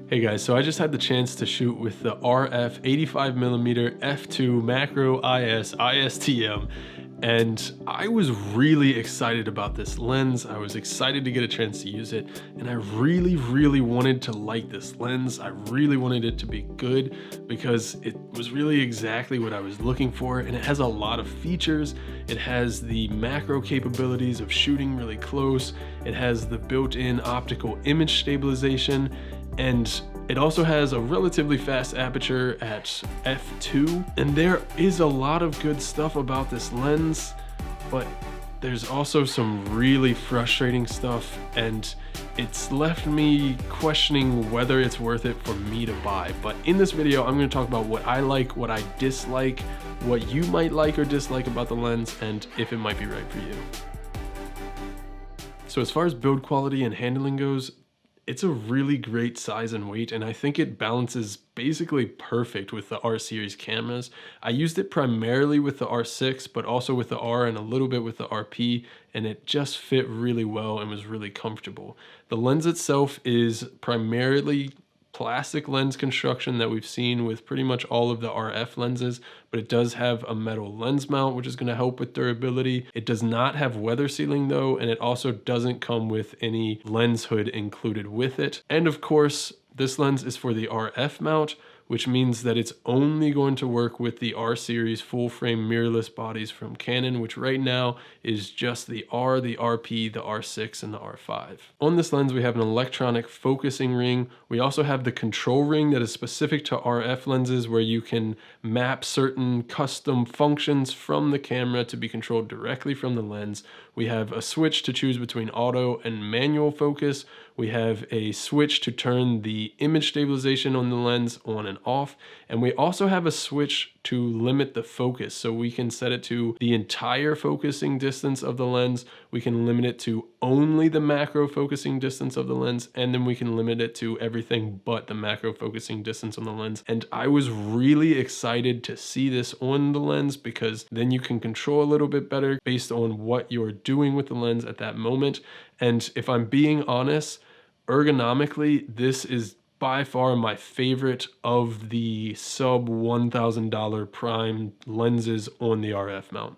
Hey guys, so I just had the chance to shoot with the RF 85mm f2 Macro IS STM, and I was really excited about this lens. I was excited to get a chance to use it, and I really wanted to like this lens. I really wanted it to be good because it was really exactly what I was looking for, and it has a lot of features. It has the macro capabilities of shooting really close. It has the built-in optical image stabilization, and it also has a relatively fast aperture at f2. And there is a lot of good stuff about this lens, but there's also some really frustrating stuff, and it's left me questioning whether it's worth it for me to buy. But in this video, I'm going to talk about what I like, what I dislike, what you might like or dislike about the lens, and if it might be right for you. So as far as build quality and handling goes, it's a really great size and weight, and I think it balances basically perfect with the R series cameras. I used it primarily with the R6, but also with the R and a little bit with the RP, and it just fit really well and was really comfortable. The lens itself is primarily plastic lens construction that we've seen with pretty much all of the RF lenses, but it does have a metal lens mount, which is going to help with durability. It does not have weather sealing though, and it also doesn't come with any lens hood included with it. And of course, this lens is for the RF mount, which means that it's only going to work with the R series full frame mirrorless bodies from Canon, which right now is just the R, the RP, the R6, and the R5. On this lens, we have an electronic focusing ring. We also have the control ring that is specific to RF lenses, where you can map certain custom functions from the camera to be controlled directly from the lens. We have a switch to choose between auto and manual focus. We have a switch to turn the image stabilization on the lens on and off. And we also have a switch to limit the focus. So we can set it to the entire focusing distance of the lens. We can limit it to only the macro focusing distance of the lens. And then we can limit it to everything but the macro focusing distance on the lens. And I was really excited to see this on the lens, because then you can control a little bit better based on what you're doing with the lens at that moment. And if I'm being honest, ergonomically, this is by far my favorite of the sub $1,000 prime lenses on the RF mount.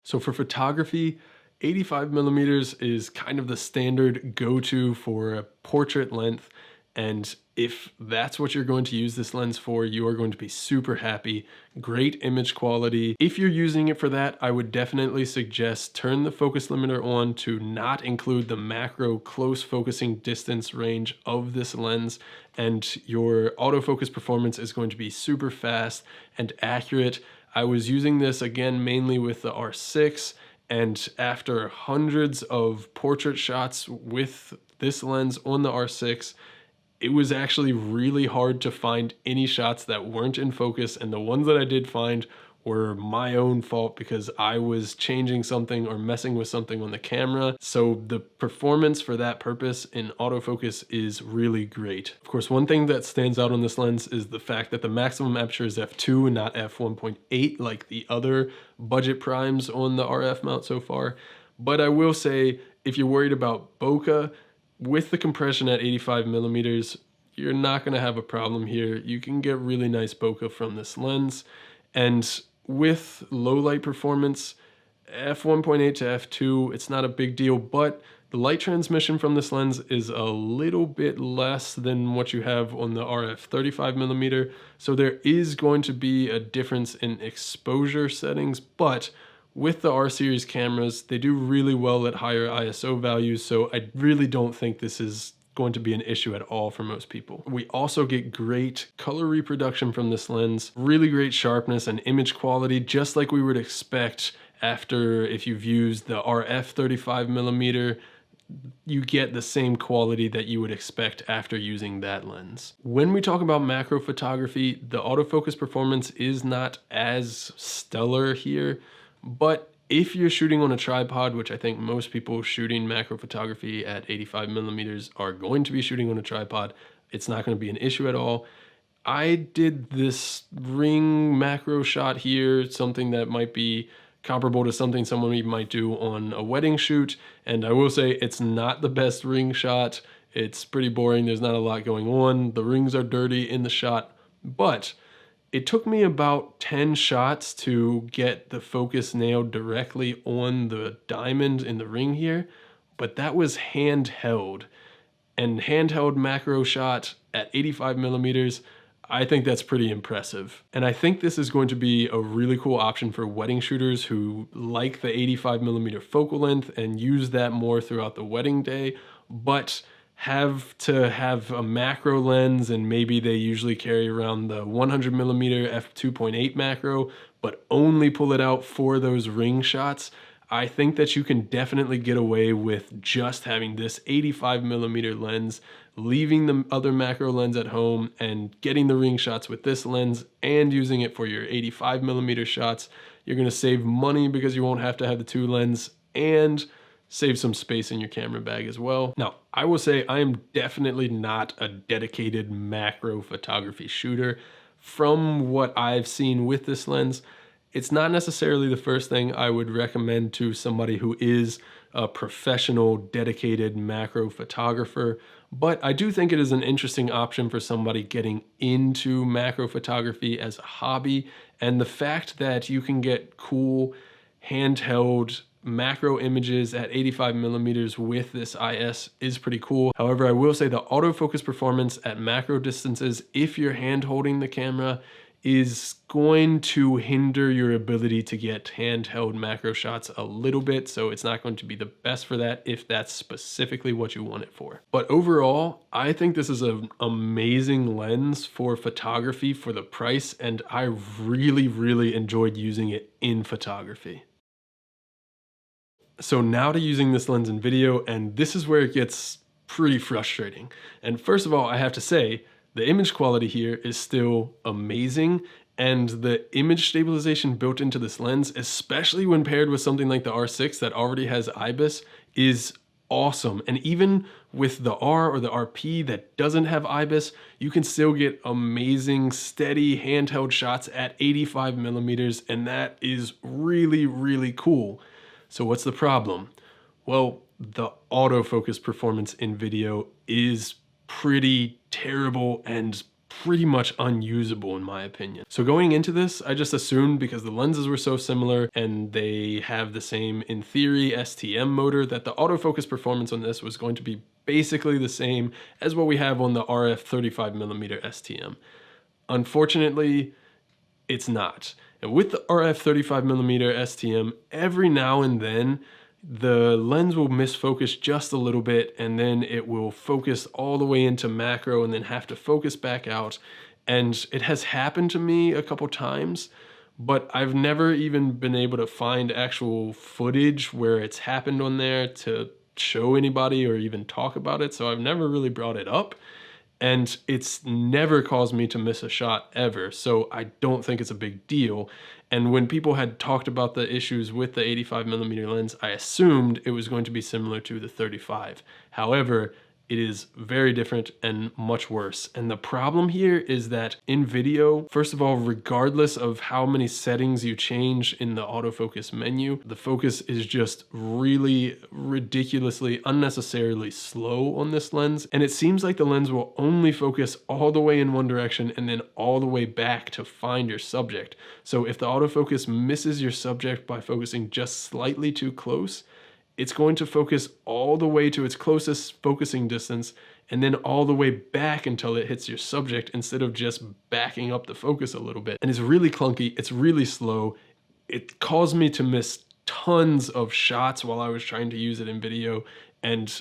So for photography, 85mm is kind of the standard go-to for a portrait length. And if that's what you're going to use this lens for, you are going to be super happy. Great image quality. If you're using it for that, I would definitely suggest turn the focus limiter on to not include the macro close focusing distance range of this lens, and your autofocus performance is going to be super fast and accurate. I was using this again mainly with the R6, and after hundreds of portrait shots with this lens on the R6, it was actually really hard to find any shots that weren't in focus, and the ones that I did find were my own fault because I was changing something or messing with something on the camera. So the performance for that purpose in autofocus is really great. Of course, one thing that stands out on this lens is the fact that the maximum aperture is f2 and not f1.8 like the other budget primes on the RF mount so far. But I will say, if you're worried about bokeh, with the compression at 85mm, you're not going to have a problem here. You can get really nice bokeh from this lens. And with low light performance, f1.8 to f2, it's not a big deal, but the light transmission from this lens is a little bit less than what you have on the RF 35mm. So there is going to be a difference in exposure settings, but with the R series cameras, they do really well at higher ISO values, so I really don't think this is going to be an issue at all for most people. We also get great color reproduction from this lens, really great sharpness and image quality, just like we would expect after if you've used the RF 35mm, you get the same quality that you would expect after using that lens. When we talk about macro photography, the autofocus performance is not as stellar here. But if you're shooting on a tripod, which I think most people shooting macro photography at 85mm are going to be shooting on a tripod, it's not going to be an issue at all. I did this ring macro shot here, something that might be comparable to something someone might do on a wedding shoot. And I will say it's not the best ring shot. It's pretty boring. There's not a lot going on. The rings are dirty in the shot, but it took me about 10 shots to get the focus nailed directly on the diamond in the ring here, but that was handheld. And handheld macro shot at 85 millimeters, I think that's pretty impressive. And I think this is going to be a really cool option for wedding shooters who like the 85 millimeter focal length and use that more throughout the wedding day, but have to have a macro lens, and maybe they usually carry around the 100 millimeter f2.8 macro, but only pull it out for those ring shots. I think that you can definitely get away with just having this 85 millimeter lens, leaving the other macro lens at home and getting the ring shots with this lens and using it for your 85 millimeter shots. You're gonna save money because you won't have to have the two lenses and save some space in your camera bag as well. Now, I will say I am definitely not a dedicated macro photography shooter. From what I've seen with this lens, it's not necessarily the first thing I would recommend to somebody who is a professional, dedicated macro photographer, but I do think it is an interesting option for somebody getting into macro photography as a hobby. And the fact that you can get cool handheld macro images at 85 millimeters with this IS is pretty cool. However, I will say the autofocus performance at macro distances, if you're hand holding the camera, is going to hinder your ability to get handheld macro shots a little bit. So it's not going to be the best for that if that's specifically what you want it for. But overall, I think this is an amazing lens for photography for the price, and I really, really enjoyed using it in photography. So now to using this lens in video, and this is where it gets pretty frustrating. And first of all, I have to say, the image quality here is still amazing, and the image stabilization built into this lens, especially when paired with something like the R6 that already has IBIS, is awesome. And even with the R or the RP that doesn't have IBIS, you can still get amazing, steady handheld shots at 85 millimeters, and that is really, really cool. So what's the problem? Well, the autofocus performance in video is pretty terrible and pretty much unusable in my opinion. So going into this, I just assumed because the lenses were so similar and they have the same, in theory, STM motor, that the autofocus performance on this was going to be basically the same as what we have on the RF 35mm STM. Unfortunately, it's not. And with the RF 35mm STM, every now and then, the lens will misfocus just a little bit, and then it will focus all the way into macro and then have to focus back out. And it has happened to me a couple times, but I've never even been able to find actual footage where it's happened on there to show anybody or even talk about it. So I've never really brought it up. And it's never caused me to miss a shot ever, so I don't think it's a big deal. And when people had talked about the issues with the 85mm lens, I assumed it was going to be similar to the 35. However, it is very different and much worse. And the problem here is that in video, first of all, regardless of how many settings you change in the autofocus menu, the focus is just really ridiculously, unnecessarily slow on this lens. And it seems like the lens will only focus all the way in one direction and then all the way back to find your subject. So if the autofocus misses your subject by focusing just slightly too close, it's going to focus all the way to its closest focusing distance and then all the way back until it hits your subject instead of just backing up the focus a little bit. And it's really clunky, it's really slow. It caused me to miss tons of shots while I was trying to use it in video. And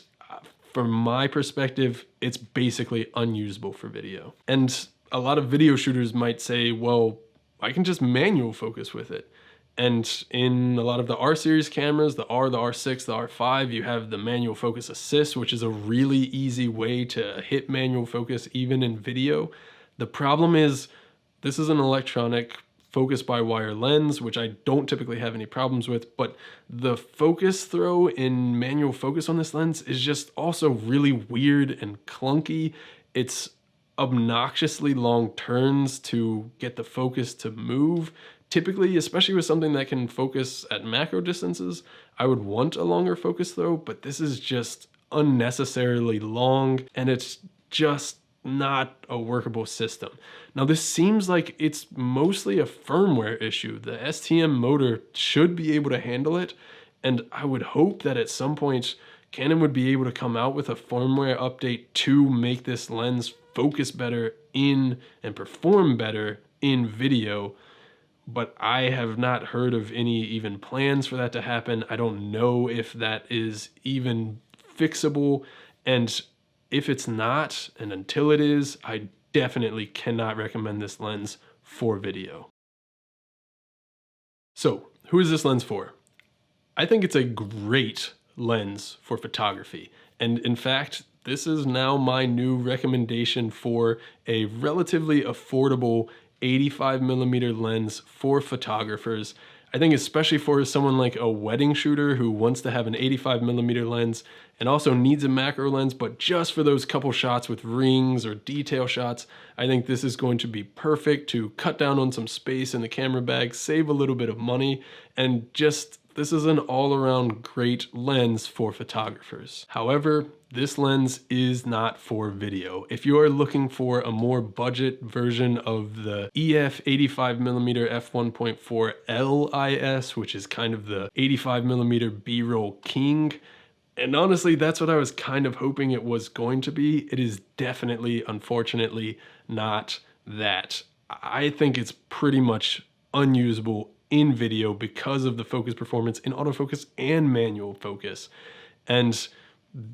from my perspective, it's basically unusable for video. And a lot of video shooters might say, well, I can just manual focus with it. And in a lot of the R series cameras, the R, the R6, the R5, you have the manual focus assist, which is a really easy way to hit manual focus even in video. The problem is this is an electronic focus by wire lens, which I don't typically have any problems with, but the focus throw in manual focus on this lens is just also really weird and clunky. It's obnoxiously long turns to get the focus to move. Typically, especially with something that can focus at macro distances, I would want a longer focus throw, but this is just unnecessarily long, and it's just not a workable system. Now, this seems like it's mostly a firmware issue. The STM motor should be able to handle it, and I would hope that at some point Canon would be able to come out with a firmware update to make this lens focus better in and perform better in video. But I have not heard of any even plans for that to happen. I don't know if that is even fixable, and if it's not, and until it is, I definitely cannot recommend this lens for video. So, who is this lens for? I think it's a great lens for photography. And in fact, this is now my new recommendation for a relatively affordable 85mm lens for photographers. I think especially for someone like a wedding shooter who wants to have an 85mm lens and also needs a macro lens, but just for those couple shots with rings or detail shots, I think this is going to be perfect to cut down on some space in the camera bag, save a little bit of money, and just this is an all-around great lens for photographers. However, this lens is not for video. If you are looking for a more budget version of the EF 85mm f1.4 LIS, which is kind of the 85mm B-roll king, and honestly, that's what I was kind of hoping it was going to be. It is definitely, unfortunately, not that. I think it's pretty much unusable in video because of the focus performance in autofocus and manual focus. And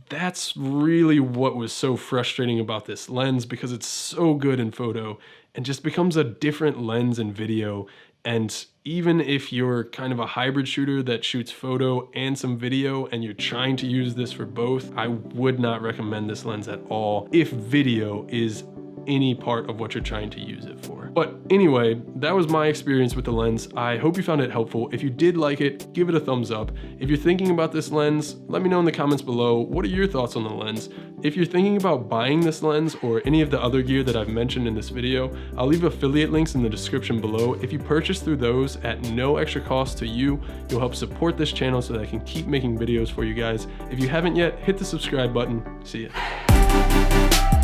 that's really what was so frustrating about this lens, because it's so good in photo and just becomes a different lens in video. And even if you're kind of a hybrid shooter that shoots photo and some video and you're trying to use this for both, I would not recommend this lens at all if video is any part of what you're trying to use it for. But anyway, that was my experience with the lens. I hope you found it helpful. If you did like it, give it a thumbs up. If you're thinking about this lens, let me know in the comments below. What are your thoughts on the lens? If you're thinking about buying this lens or any of the other gear that I've mentioned in this video, I'll leave affiliate links in the description below. If you purchase through those at no extra cost to you, you'll help support this channel so that I can keep making videos for you guys. If you haven't yet, hit the subscribe button. See ya.